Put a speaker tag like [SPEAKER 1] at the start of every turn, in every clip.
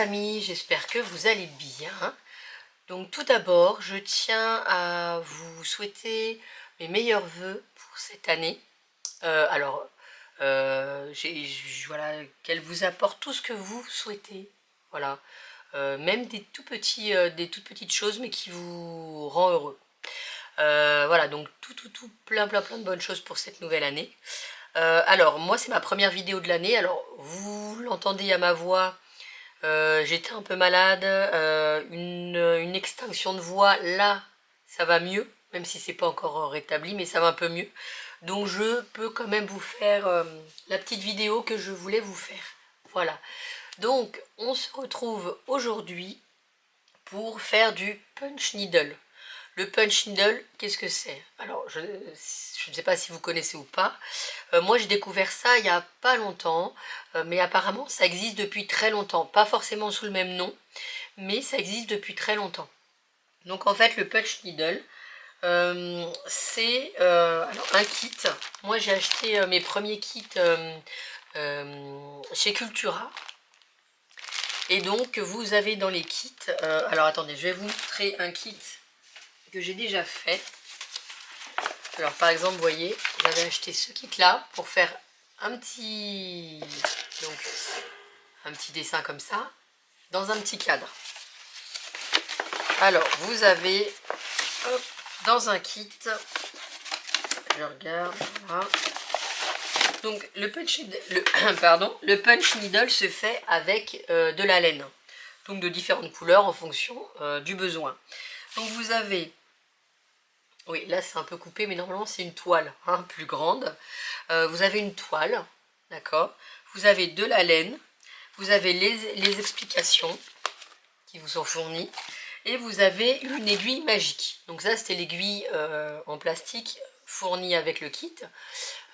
[SPEAKER 1] amis, j'espère que vous allez bien. Donc tout d'abord, je tiens à vous souhaiter mes meilleurs vœux pour cette année. Alors, voilà, qu'elle vous apporte tout ce que vous souhaitez. Voilà, même des toutes petites choses, mais qui vous rend heureux. Voilà, donc tout, plein de bonnes choses pour cette nouvelle année. Alors, moi, c'est ma première vidéo de l'année. Alors, vous l'entendez à ma voix. J'étais un peu malade, une extinction de voix, là, ça va mieux, même si c'est pas encore rétabli, mais ça va un peu mieux. Donc je peux quand même vous faire la petite vidéo que je voulais vous faire. Voilà. Donc on se retrouve aujourd'hui pour faire du punch needle. Le punch needle, qu'est-ce que c'est? Alors, je ne sais pas si vous connaissez ou pas. Moi, j'ai découvert ça il n'y a pas longtemps, mais apparemment, ça existe depuis très longtemps. Pas forcément sous le même nom, mais ça existe depuis très longtemps. Donc, en fait, le punch needle, c'est alors un kit. Moi, j'ai acheté mes premiers kits chez Cultura. Et donc, vous avez dans les kits... alors, attendez, je vais vous montrer un kit que j'ai déjà fait. Alors par exemple, vous voyez, j'avais acheté ce kit là pour faire un petit dessin comme ça dans un petit cadre. Alors vous avez hop, dans un kit, je regarde, voilà. Donc le punch needle se fait avec de la laine, donc de différentes couleurs en fonction du besoin. Donc vous avez, oui, là c'est un peu coupé, mais normalement c'est une toile plus grande. Vous avez une toile, d'accord. Vous avez de la laine, vous avez les explications qui vous sont fournies, et vous avez une aiguille magique. Donc ça c'était l'aiguille en plastique fournie avec le kit.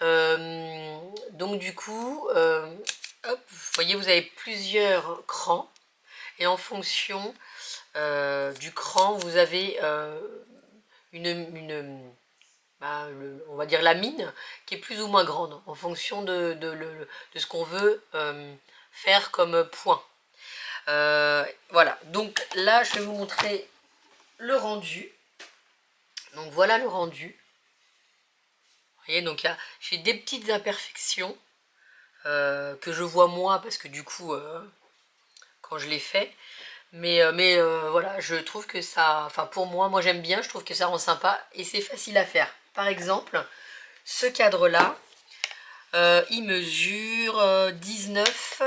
[SPEAKER 1] Donc du coup, hop, vous voyez, vous avez plusieurs crans, et en fonction du cran, vous avez on va dire la mine, qui est plus ou moins grande en fonction de ce qu'on veut faire comme point. Voilà, donc là je vais vous montrer le rendu. Donc voilà le rendu. Vous voyez, donc j'ai des petites imperfections que je vois moi parce que du coup quand je l'ai fait. Mais voilà, je trouve que ça, enfin pour moi j'aime bien, je trouve que ça rend sympa et c'est facile à faire. Par exemple, ce cadre-là, il mesure 19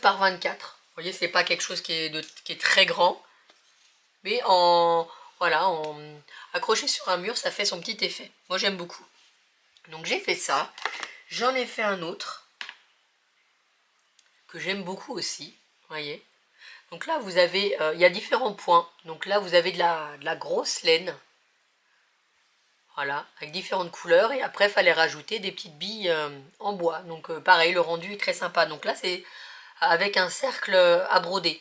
[SPEAKER 1] par 24. Vous voyez, c'est pas quelque chose qui est très grand, mais voilà, accroché sur un mur, ça fait son petit effet. Moi j'aime beaucoup. Donc j'ai fait ça. J'en ai fait un autre que j'aime beaucoup aussi. Vous voyez. Donc là, vous avez, il y a différents points. Donc là, vous avez de la grosse laine. Voilà, avec différentes couleurs. Et après, il fallait rajouter des petites billes en bois. Donc pareil, le rendu est très sympa. Donc là, c'est avec un cercle à broder.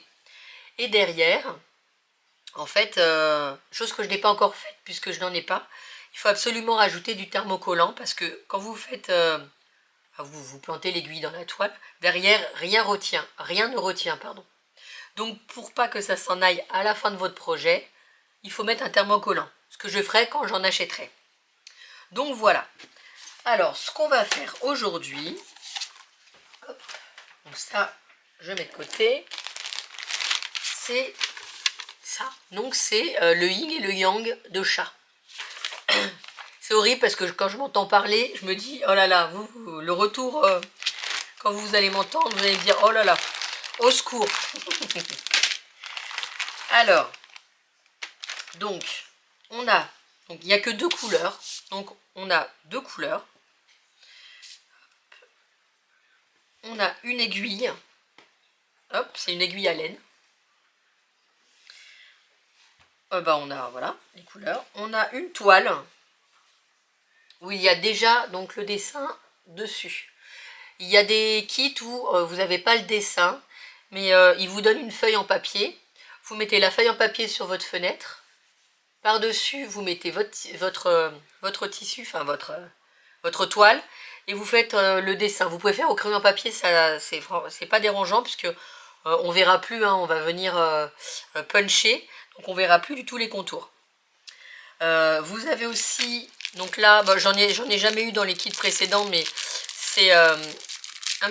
[SPEAKER 1] Et derrière, en fait, chose que je n'ai pas encore faite puisque je n'en ai pas, il faut absolument rajouter du thermocollant parce que quand vous faites... vous plantez l'aiguille dans la toile, derrière, rien ne retient, pardon. Donc pour pas que ça s'en aille à la fin de votre projet, il faut mettre un thermocollant, ce que je ferai quand j'en achèterai. Donc voilà. Alors ce qu'on va faire aujourd'hui, donc ça je mets de côté, c'est ça. Donc c'est le yin et le yang de chat. C'est horrible parce que quand je m'entends parler, je me dis oh là là, le retour, quand vous allez m'entendre, vous allez me dire oh là là, au secours. Alors, donc, il n'y a que deux couleurs. Donc, on a deux couleurs. On a une aiguille. Hop, c'est une aiguille à laine. On a, voilà, les couleurs. On a une toile où il y a déjà donc le dessin dessus. Il y a des kits où vous n'avez pas le dessin, mais ils vous donnent une feuille en papier. Vous mettez la feuille en papier sur votre fenêtre. Par-dessus, vous mettez votre tissu, enfin votre toile, et vous faites le dessin. Vous pouvez faire au crayon à papier, ça c'est pas dérangeant puisque on verra plus, hein, on va venir puncher, donc on verra plus du tout les contours. Vous avez aussi, donc là, bah, j'en ai jamais eu dans les kits précédents, mais c'est un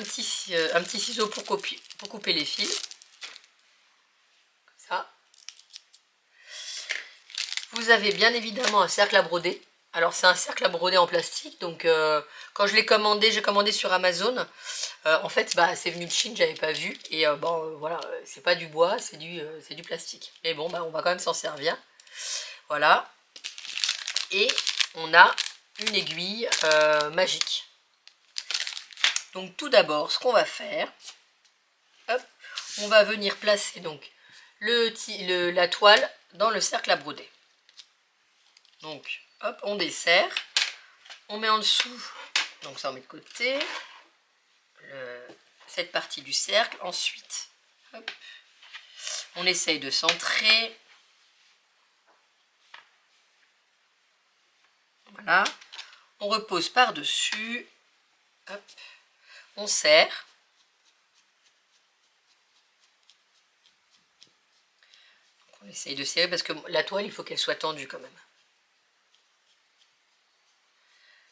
[SPEAKER 1] petit ciseau pour couper les fils. Ça. Vous avez bien évidemment un cercle à broder. Alors c'est un cercle à broder en plastique, donc quand je l'ai commandé, j'ai commandé sur Amazon. En fait, bah, c'est venu de Chine, j'avais pas vu. Et bon, voilà, c'est pas du bois, c'est du plastique. Mais bon, bah, on va quand même s'en servir. Voilà. Et on a une aiguille magique. Donc tout d'abord, ce qu'on va faire, hop, on va venir placer donc la toile dans le cercle à broder. Donc, hop, on desserre, on met en dessous, donc ça on met de côté, cette partie du cercle. Ensuite, hop, on essaye de centrer. Voilà, on repose par-dessus, hop, on serre. Donc on essaye de serrer parce que la toile, il faut qu'elle soit tendue quand même.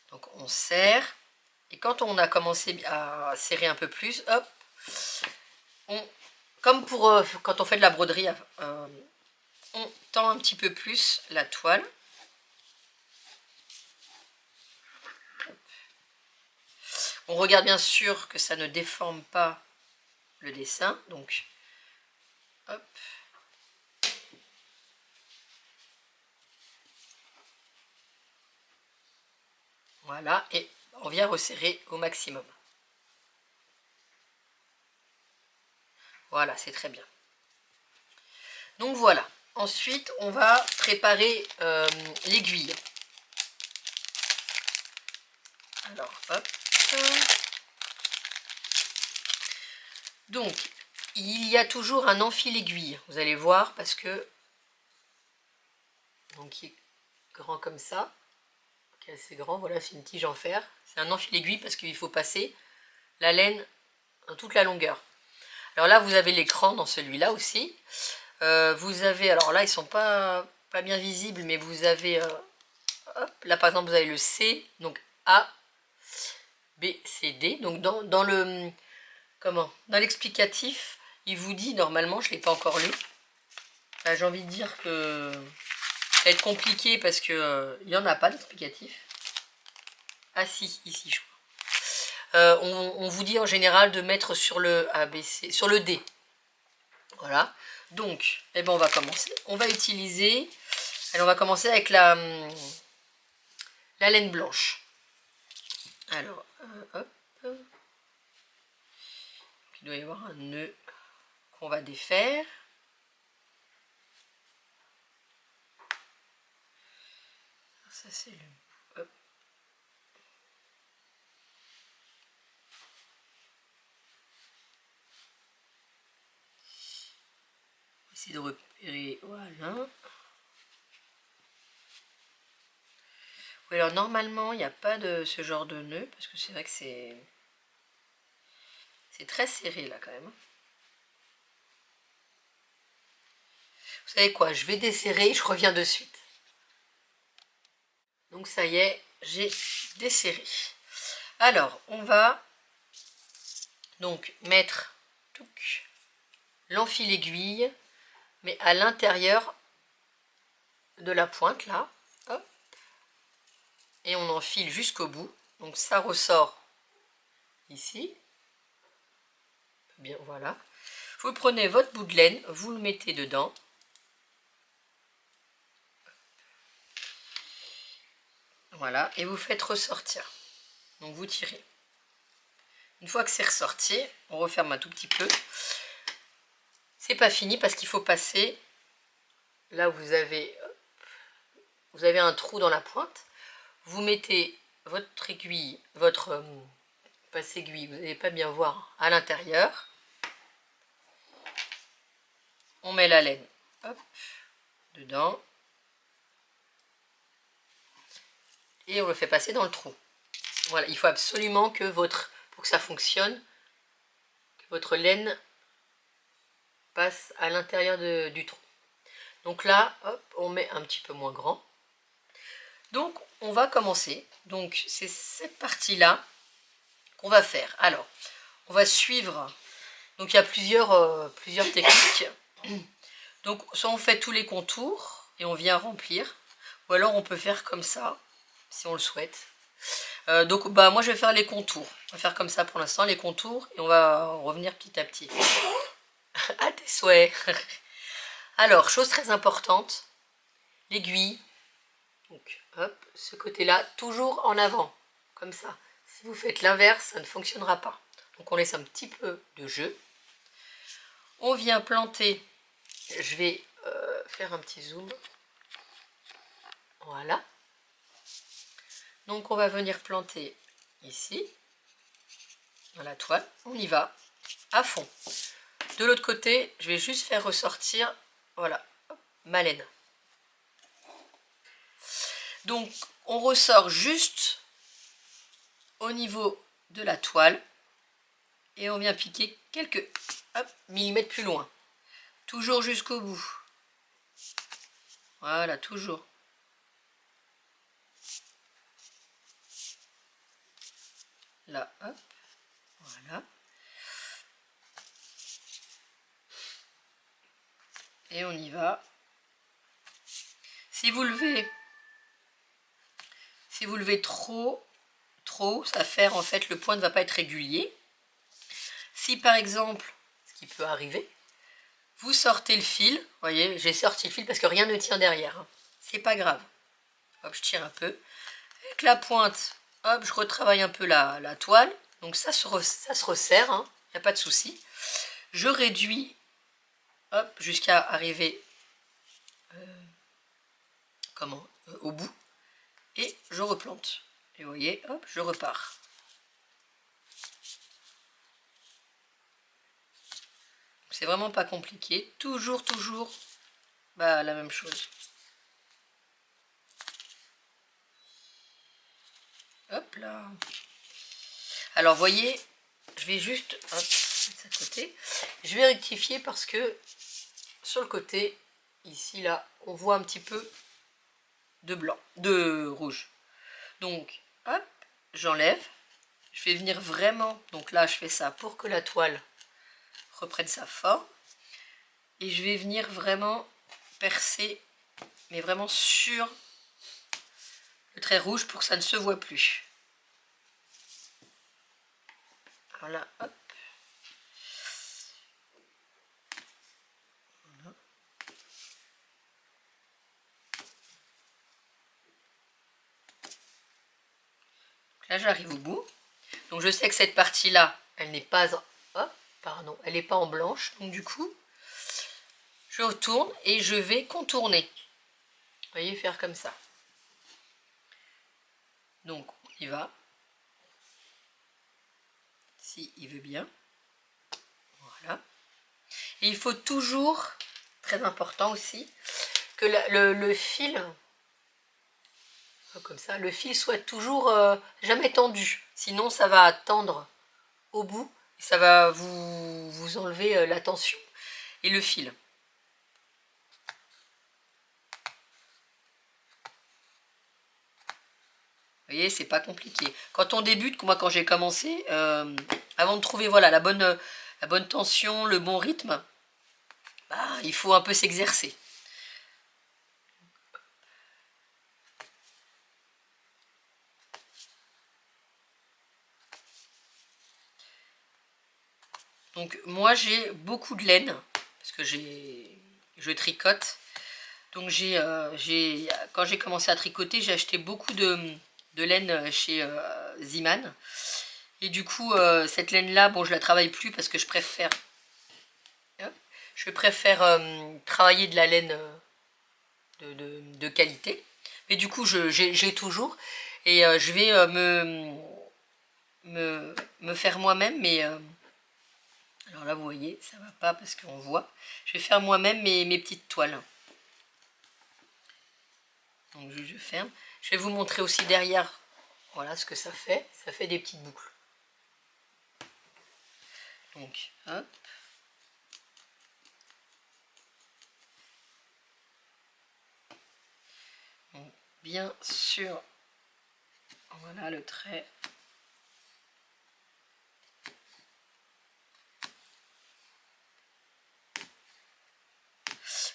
[SPEAKER 1] Donc on serre, et quand on a commencé à serrer un peu plus, hop, comme pour quand on fait de la broderie, on tend un petit peu plus la toile. On regarde bien sûr que ça ne déforme pas le dessin, donc hop. Voilà, et on vient resserrer au maximum. Voilà, c'est très bien. Donc voilà, ensuite on va préparer l'aiguille. Alors, hop. Donc, il y a toujours un enfil aiguille, vous allez voir, parce que, donc il est grand comme ça, qui est assez grand, voilà, c'est une tige en fer. C'est un enfil aiguille parce qu'il faut passer la laine dans toute la longueur. Alors là, vous avez l'écran dans celui-là aussi. Vous avez, alors là, ils sont pas bien visibles, mais vous avez, hop, là par exemple, vous avez le C, donc A, B, C, D. Donc dans le, dans l'explicatif, il vous dit, normalement, je ne l'ai pas encore lu, j'ai envie de dire que ça va être compliqué parce que il n'y en a pas d'explicatif. Ah si, ici je crois. On vous dit en général de mettre sur le ABC, sur le D. Voilà. Donc, eh ben on va commencer. On va utiliser. Alors on va commencer avec la laine blanche. Alors, hop. Il doit y avoir un nœud qu'on va défaire. Ça c'est le. Hop. Essayer de repérer. Voilà. Oui, alors normalement, il n'y a pas de ce genre de nœud, parce que c'est vrai que c'est très serré là quand même. Vous savez quoi, je vais desserrer, je reviens de suite. Donc ça y est, j'ai desserré. Alors, on va donc mettre l'enfil aiguille, mais à l'intérieur de la pointe là. Hop. Et on enfile jusqu'au bout. Donc ça ressort ici. Bien, voilà. Vous prenez votre bout de laine, vous le mettez dedans. Voilà, et vous faites ressortir. Donc vous tirez. Une fois que c'est ressorti, on referme un tout petit peu. C'est pas fini parce qu'il faut passer. Là, vous avez un trou dans la pointe. Vous mettez votre aiguille, votre passe-aiguille, vous n'allez pas bien voir, à l'intérieur. On met la laine, hop, dedans. Et on le fait passer dans le trou. Voilà, il faut absolument que pour que ça fonctionne, que votre laine passe à l'intérieur du trou. Donc là, hop, on met un petit peu moins grand. Donc on va commencer. Donc c'est cette partie-là qu'on va faire. Alors, on va suivre. Donc il y a plusieurs techniques. Donc soit on fait tous les contours et on vient remplir, ou alors on peut faire comme ça, si on le souhaite. Donc bah moi je vais faire les contours. On va faire comme ça pour l'instant, les contours, et on va revenir petit à petit. À tes souhaits. Alors, chose très importante, l'aiguille. Donc hop, ce côté-là, toujours en avant, comme ça. Si vous faites l'inverse, ça ne fonctionnera pas. Donc on laisse un petit peu de jeu. On vient planter. Je vais faire un petit zoom. Voilà. Donc on va venir planter ici, dans la toile. On y va à fond. De l'autre côté, je vais juste faire ressortir, voilà, ma laine. Donc on ressort juste au niveau de la toile et on vient piquer quelques millimètres plus loin. Toujours jusqu'au bout. Voilà, toujours. Là, hop, voilà. Et on y va. Si vous levez trop, ça va faire en fait le point ne va pas être régulier. Si par exemple, ce qui peut arriver, vous sortez le fil, vous voyez, j'ai sorti le fil parce que rien ne tient derrière. Hein. C'est pas grave. Hop, je tire un peu. Avec la pointe, hop, je retravaille un peu la toile. Donc ça se resserre, hein, y a pas de souci. Je réduis, hop, jusqu'à arriver au bout. Et je replante. Et vous voyez, hop, je repars. C'est vraiment pas compliqué. Toujours, bah, la même chose. Hop là. Alors, voyez, je vais juste hop, mettre ça de côté. Je vais rectifier parce que sur le côté, ici, là, on voit un petit peu de blanc, de rouge. Donc, hop, j'enlève. Je vais venir vraiment, donc là, je fais ça pour que la toile reprenne sa forme. Et je vais venir vraiment percer, mais vraiment sur le trait rouge pour que ça ne se voit plus. Voilà, hop. Voilà. Là, j'arrive au bout. Donc, je sais que cette partie-là, elle n'est pas elle n'est pas en blanche. Donc, du coup, je retourne et je vais contourner. Vous voyez, faire comme ça. Donc, on y va. Si il veut bien. Voilà. Et il faut toujours, très important aussi, que le fil, comme ça, le fil soit toujours jamais tendu. Sinon, ça va tendre au bout et ça va vous enlever la tension et le fil. Vous voyez, c'est pas compliqué. Quand on débute, moi quand j'ai commencé, avant de trouver voilà, la bonne tension, le bon rythme, bah, il faut un peu s'exercer. Donc moi j'ai beaucoup de laine, parce que je tricote. Donc quand j'ai commencé à tricoter, j'ai acheté beaucoup de laine chez Ziman. Et du coup, cette laine-là, bon, je la travaille plus parce que je préfère travailler de la laine de qualité. Mais du coup, j'ai toujours. Et je vais me faire moi-même, mais... alors là, vous voyez, ça va pas parce qu'on voit. Je vais faire moi-même mes petites toiles. Donc je ferme. Je vais vous montrer aussi derrière Voilà ce que ça fait des petites boucles. Donc, hop. Donc, bien sûr, voilà le trait.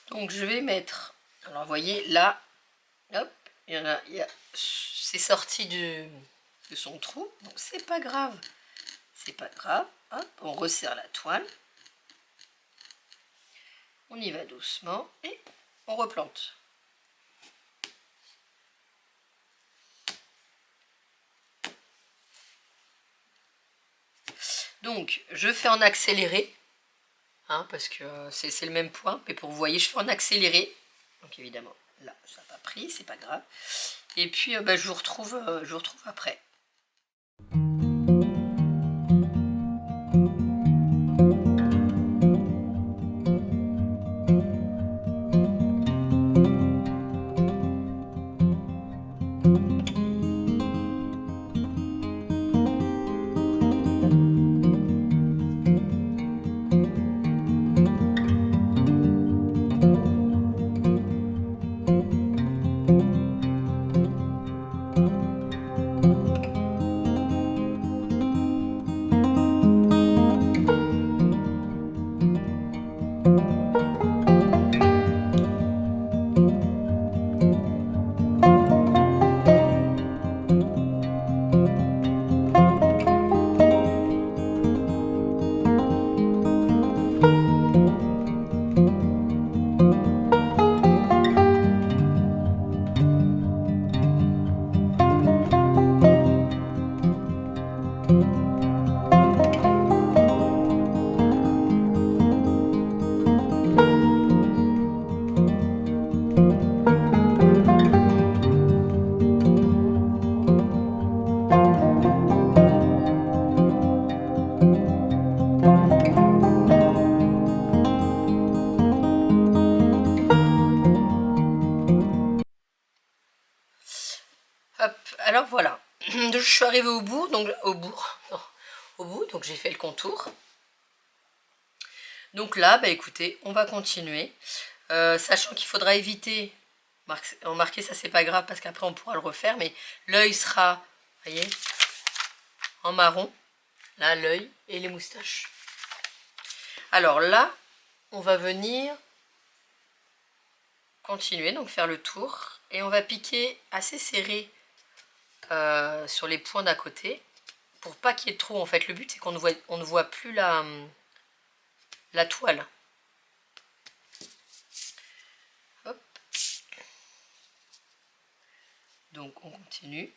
[SPEAKER 1] Donc je vais mettre, alors vous voyez là, hop, c'est sorti de son trou, donc c'est pas grave, hop, on resserre la toile, on y va doucement et on replante. Donc je fais en accéléré, hein, parce que c'est le même point, mais pour vous voyez, je fais en accéléré, donc évidemment là ça n'a pas pris, c'est pas grave, et puis je vous retrouve après. Hop, alors voilà, je suis arrivée au bout, donc donc j'ai fait le contour. Donc là, bah écoutez, on va continuer, sachant qu'il faudra éviter, remarquez ça c'est pas grave parce qu'après on pourra le refaire, mais l'œil sera, voyez, en marron, là l'œil et les moustaches. Alors là, on va venir continuer, donc faire le tour, et on va piquer assez serré sur les points d'à côté pour pas qu'il y ait de trou. En fait le but c'est qu'on ne voit plus la toile. Hop. Donc on continue.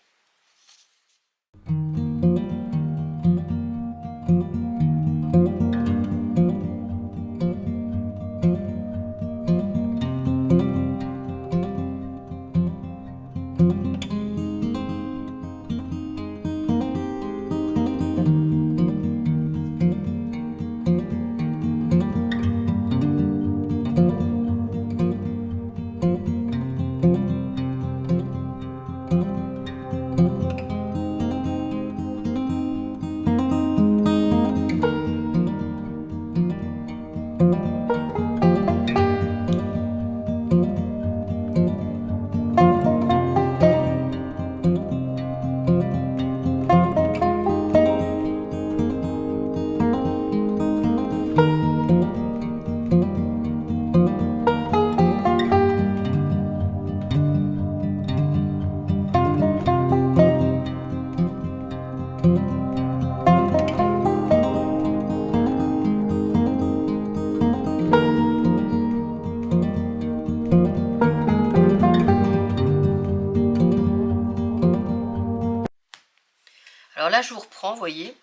[SPEAKER 1] Alors là, je vous reprends, vous voyez,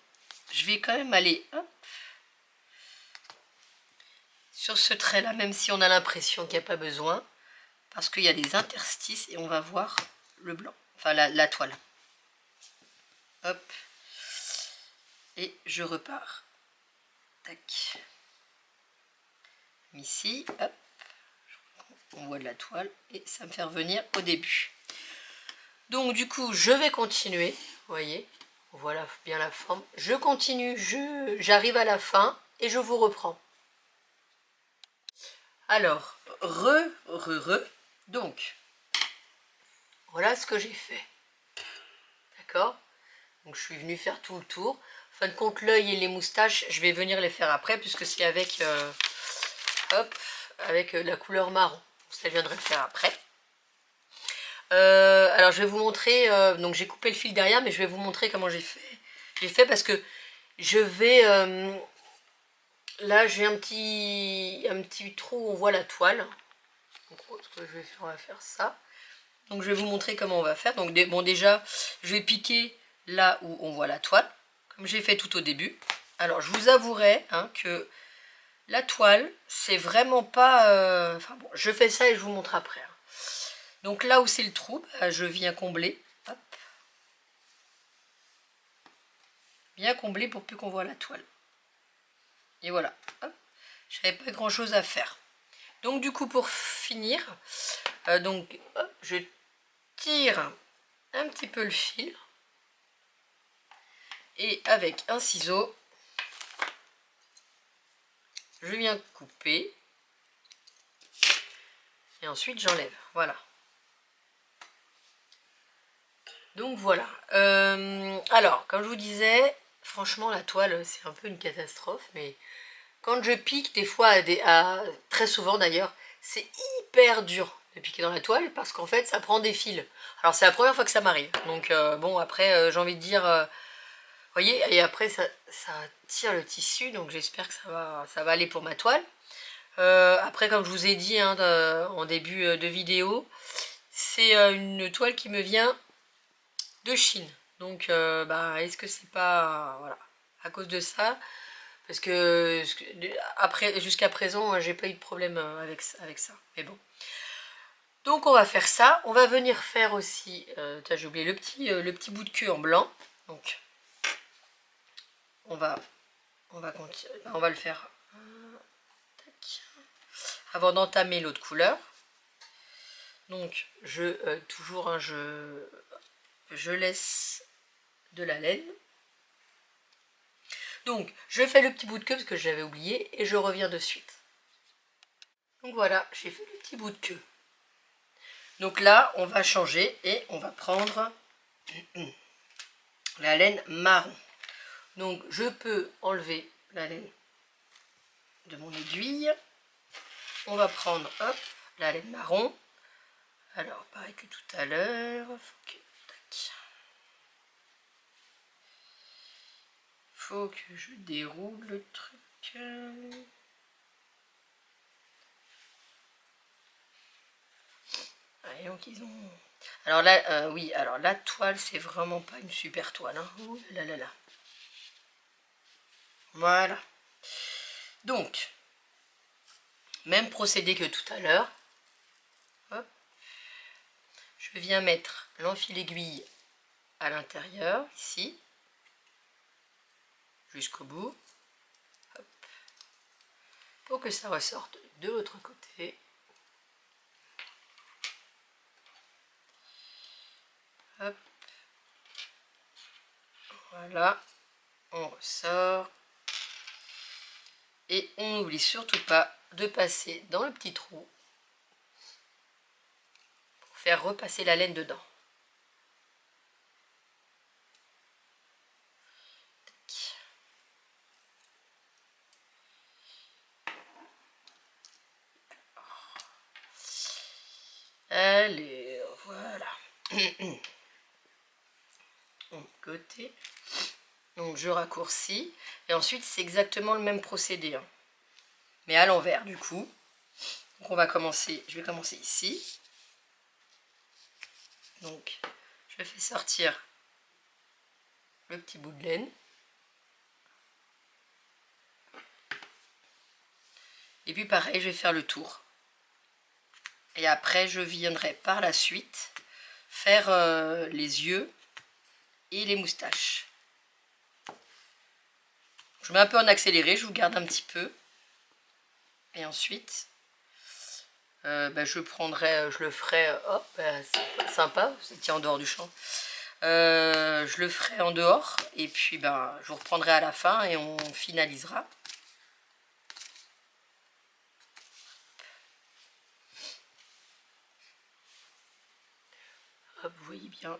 [SPEAKER 1] je vais quand même aller hop, sur ce trait-là, même si on a l'impression qu'il n'y a pas besoin, parce qu'il y a des interstices et on va voir le blanc, enfin la toile. Hop, et je repars. Tac. Ici, hop, on voit de la toile et ça me fait revenir au début. Donc du coup, je vais continuer. voyez, voilà bien la forme. Je continue, j'arrive à la fin et je vous reprends. Alors, donc, voilà ce que j'ai fait. D'accord? Donc je suis venue faire tout le tour. En fin de compte, l'œil et les moustaches, je vais venir les faire après, puisque c'est avec, hop, avec la couleur marron. Ça, je viendrai le faire après. Alors je vais vous montrer, donc j'ai coupé le fil derrière, mais je vais vous montrer comment j'ai fait. J'ai fait parce que je vais, là j'ai un petit trou où on voit la toile. Donc ce que je vais faire, on va faire ça. Donc je vais vous montrer comment on va faire. Donc bon, déjà je vais piquer là où on voit la toile, comme j'ai fait tout au début. Alors je vous avouerai que la toile, c'est vraiment pas... enfin bon, je fais ça et je vous montre après. Donc là où c'est le trou, je viens combler. Hop. Bien combler pour plus qu'on voit la toile. Et voilà. Je n'avais pas grand chose à faire. Donc du coup, pour finir, donc hop, je tire un petit peu le fil. Et avec un ciseau, je viens couper. Et ensuite, j'enlève. Voilà. Donc voilà. Alors, comme je vous disais, franchement, la toile, c'est un peu une catastrophe. Mais quand je pique, des fois, très souvent d'ailleurs, c'est hyper dur de piquer dans la toile parce qu'en fait, ça prend des fils. Alors, c'est la première fois que ça m'arrive. Donc, bon, après, j'ai envie de dire... vous voyez, et après, ça tire le tissu. Donc, j'espère que ça va aller pour ma toile. Après, comme je vous ai dit en début de vidéo, c'est une toile qui me vient de Chine. Donc, est-ce que c'est pas voilà, à cause de ça? Parce que jusqu'à présent, j'ai pas eu de problème avec ça. Mais bon. Donc, on va faire ça. On va venir faire aussi, j'ai oublié le petit bout de queue en blanc. Donc, on va le faire avant d'entamer l'autre couleur. Donc, toujours, je laisse de la laine. Donc, je fais le petit bout de queue parce que j'avais oublié et je reviens de suite. Donc voilà, j'ai fait le petit bout de queue. Donc là, on va changer et on va prendre la laine marron. Donc, je peux enlever la laine de mon aiguille. On va prendre, hop, la laine marron. Alors, pareil que tout à l'heure. Faut que je déroule le truc. Allez, donc ils ont... Alors là, oui, alors la toile, c'est vraiment pas une super toile. Oh là là là. Voilà. Donc, même procédé que tout à l'heure. Je viens mettre l'enfil aiguille à l'intérieur, ici, jusqu'au bout, hop, pour que ça ressorte de l'autre côté. Hop. Voilà, on ressort. Et on n'oublie surtout pas de passer dans le petit trou pour faire repasser la laine dedans. Allez, voilà. Côté. Donc je raccourcis. Et ensuite, c'est exactement le même procédé. Mais à l'envers, du coup. Donc on va commencer. Je vais commencer ici. Donc, je fais sortir le petit bout de laine. Et puis pareil, je vais faire le tour. Et après, je viendrai par la suite faire les yeux et les moustaches. Je mets un peu en accéléré, je vous garde un petit peu. Et ensuite, je le ferai, c'est sympa, c'est en dehors du champ. Je le ferai en dehors et puis ben, je vous reprendrai à la fin et on finalisera. Hop, vous voyez bien.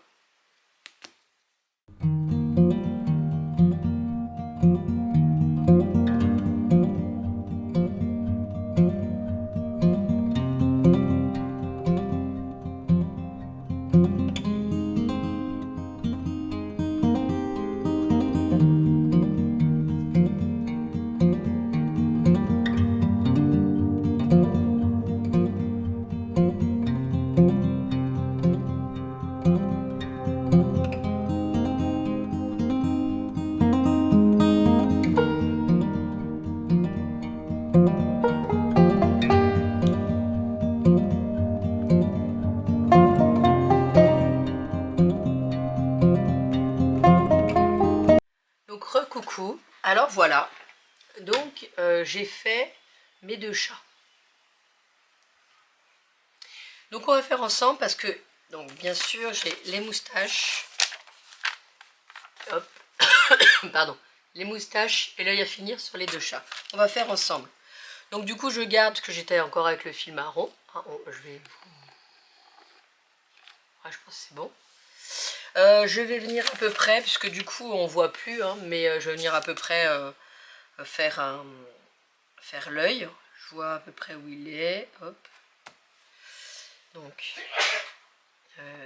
[SPEAKER 1] Donc recoucou, alors voilà, donc j'ai fait mes 2 chats. Donc on va faire ensemble parce que, donc bien sûr j'ai les moustaches, hop, pardon, les moustaches et l'œil à finir sur les 2 chats. On va faire ensemble. Donc du coup je garde que j'étais encore avec le fil marron. Ah, je vais... Ah, je pense que c'est bon. Je vais venir à peu près, puisque du coup on voit plus, hein, mais je vais venir à peu près faire l'œil. Je vois à peu près où il est. Hop. Donc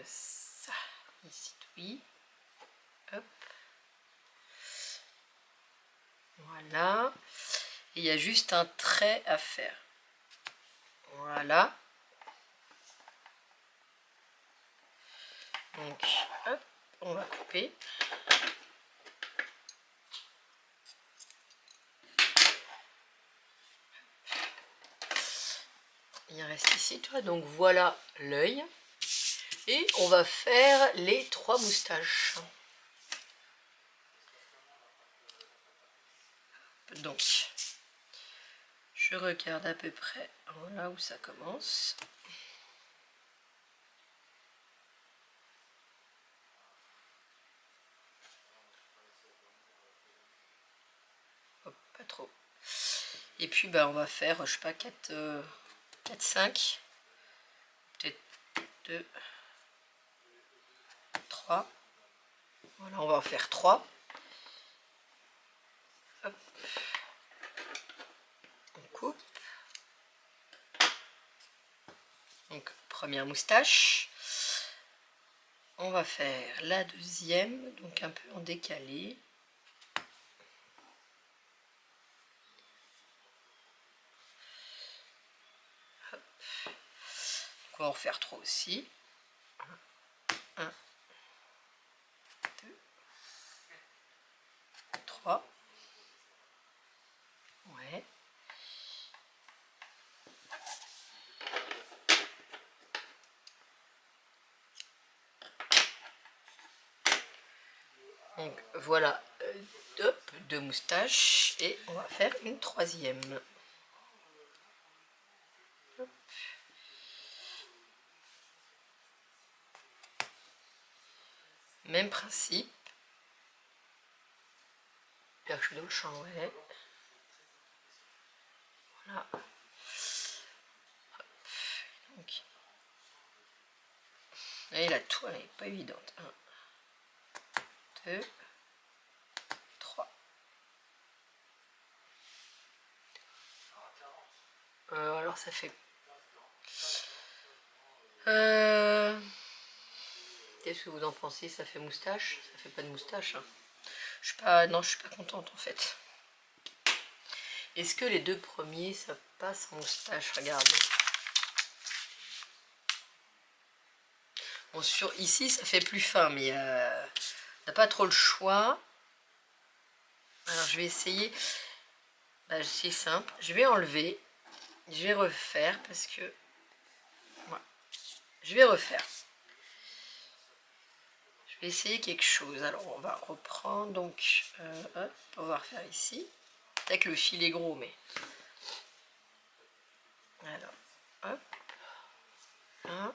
[SPEAKER 1] ça, ici, oui. Hop. Voilà. Et il y a juste un trait à faire. Voilà. Donc, hop, on va couper. Il reste ici, toi. Donc voilà l'œil. Et on va faire les 3 moustaches. Donc, je regarde à peu près voilà où ça commence. Hop, pas trop. Et puis bah, on va faire, je sais pas, 4, 5, peut-être 2, 3. Voilà, on va en faire 3. Hop. On coupe. Donc, première moustache. On va faire la deuxième, donc un peu en décalé. Hop. Donc, on va en faire 3 aussi. 1, 2, 3. Ouais. Donc voilà, 2 moustaches et on va faire une 3e. Hop. Même principe. Là, je suis dans le champ, ouais. Voilà. Hop. Donc, et la toile n'est pas évidente. 1, 2, 3. Alors ça fait... Qu'est-ce que vous en pensez? Ça fait moustache? Ça fait pas de moustache, hein. Je suis pas... Non, je suis pas contente en fait. Est-ce que les 2 premiers, ça passe en moustache? Regardez. Bon, ici, ça fait plus fin, mais on n'a pas trop le choix. Alors, je vais essayer. Bah, c'est simple. Je vais enlever. Je vais refaire parce que... Voilà. Je vais refaire. Je vais essayer quelque chose. Alors, on va reprendre. Donc, hop, on va refaire ici. Peut-être que le fil est gros, mais... Alors, hop. 1.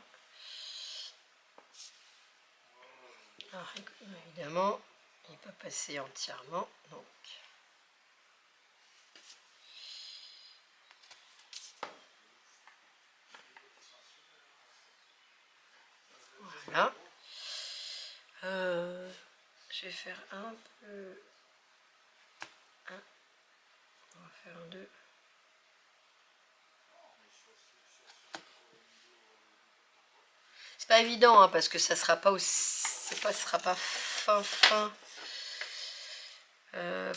[SPEAKER 1] Ah. évidemment, il n'est pas passé entièrement, donc. Voilà. Je vais faire un peu... On va faire un 2. C'est pas évident, hein, parce que ça sera pas aussi... ça sera pas fin.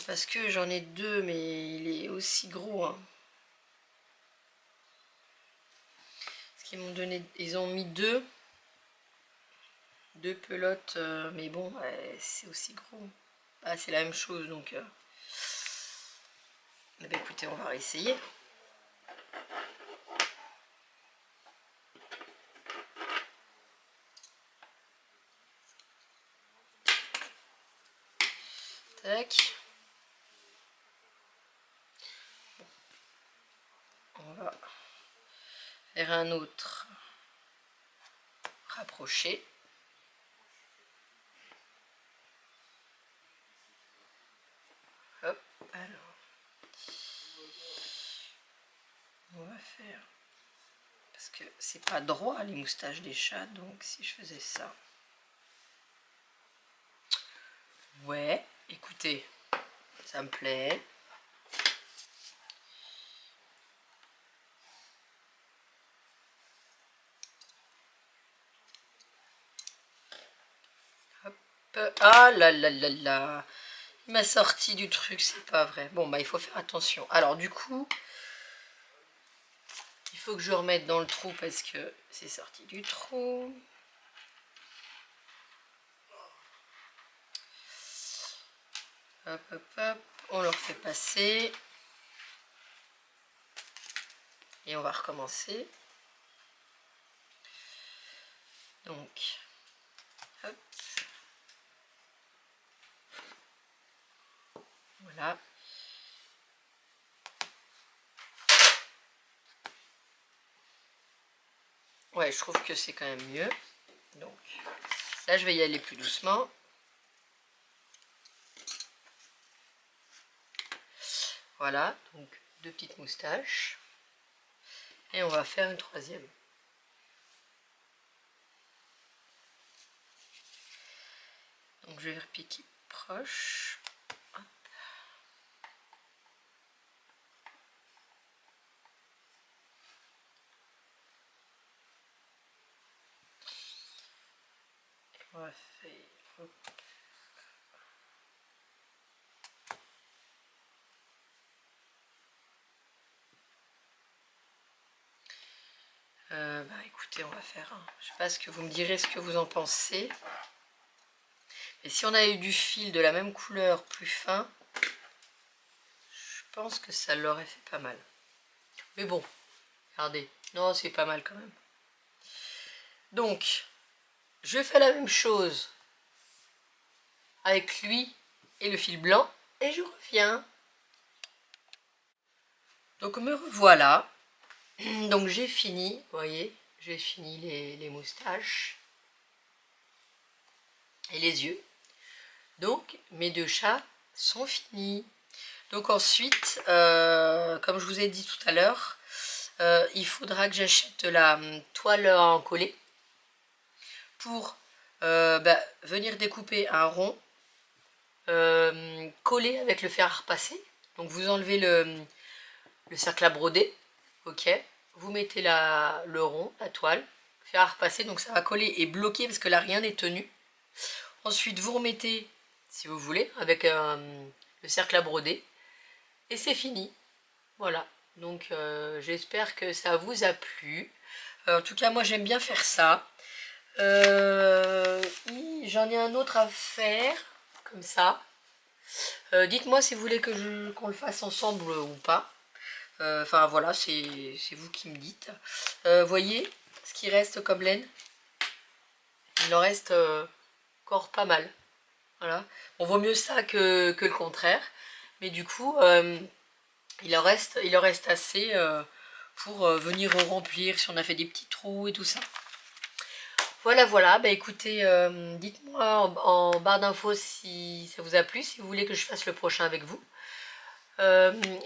[SPEAKER 1] Parce que j'en ai 2, mais il est aussi gros. Hein. Parce qu'ils m'ont donné... Ils ont mis 2 pelotes, mais bon, c'est aussi gros. Ah, c'est la même chose, donc... Eh bien, écoutez, on va réessayer. Tac. On va faire un autre rapproché. Hop, alors. On va faire... Parce que c'est pas droit les moustaches des chats, donc si je faisais ça... Ouais, écoutez, ça me plaît. Hop. Ah là là là là. Il m'a sorti du truc, c'est pas vrai. Bon, bah il faut faire attention. Alors du coup, il faut que je remette dans le trou parce que c'est sorti du trou. Hop, hop, hop. On le refait passer. Et on va recommencer. Donc, hop. Voilà. Ouais, je trouve que c'est quand même mieux. Donc, là, je vais y aller plus doucement. Voilà, donc 2 petites moustaches. Et on va faire une 3e. Donc je vais repiquer proche. Hop. On va faire... Hop. Bah écoutez, on va faire un... Je sais pas ce que vous me direz, ce que vous en pensez. Et si on a eu du fil de la même couleur plus fin, je pense que ça l'aurait fait pas mal. Mais bon, regardez. Non, c'est pas mal quand même. Donc, je fais la même chose avec lui et le fil blanc. Et je reviens. Donc me revoilà. Donc j'ai fini, vous voyez, j'ai fini les moustaches et les yeux. Donc mes 2 chats sont finis. Donc ensuite, comme je vous ai dit tout à l'heure, il faudra que j'achète la toile à encoller pour venir découper un rond collé avec le fer à repasser. Donc vous enlevez le cercle à broder, ok, vous mettez le rond, la toile, fer à repasser, donc ça va coller et bloquer parce que là rien n'est tenu. Ensuite vous remettez, si vous voulez, avec le cercle à broder, et c'est fini. Voilà, donc j'espère que ça vous a plu. En tout cas moi j'aime bien faire ça. J'en ai un autre à faire, comme ça. Dites-moi si vous voulez qu'on le fasse ensemble ou pas. Enfin voilà, c'est vous qui me dites. Voyez ce qui reste comme laine. Il en reste encore pas mal. Voilà. On vaut mieux ça que le contraire. Mais du coup, il en reste assez pour venir remplir si on a fait des petits trous et tout ça. Voilà, bah écoutez, dites-moi en barre d'infos si ça vous a plu, si vous voulez que je fasse le prochain avec vous.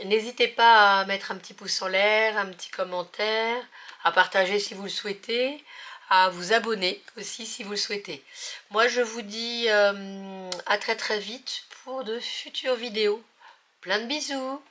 [SPEAKER 1] N'hésitez pas à mettre un petit pouce en l'air, un petit commentaire, à partager si vous le souhaitez, à vous abonner aussi si vous le souhaitez. Moi je vous dis à très vite pour de futures vidéos. Plein de bisous!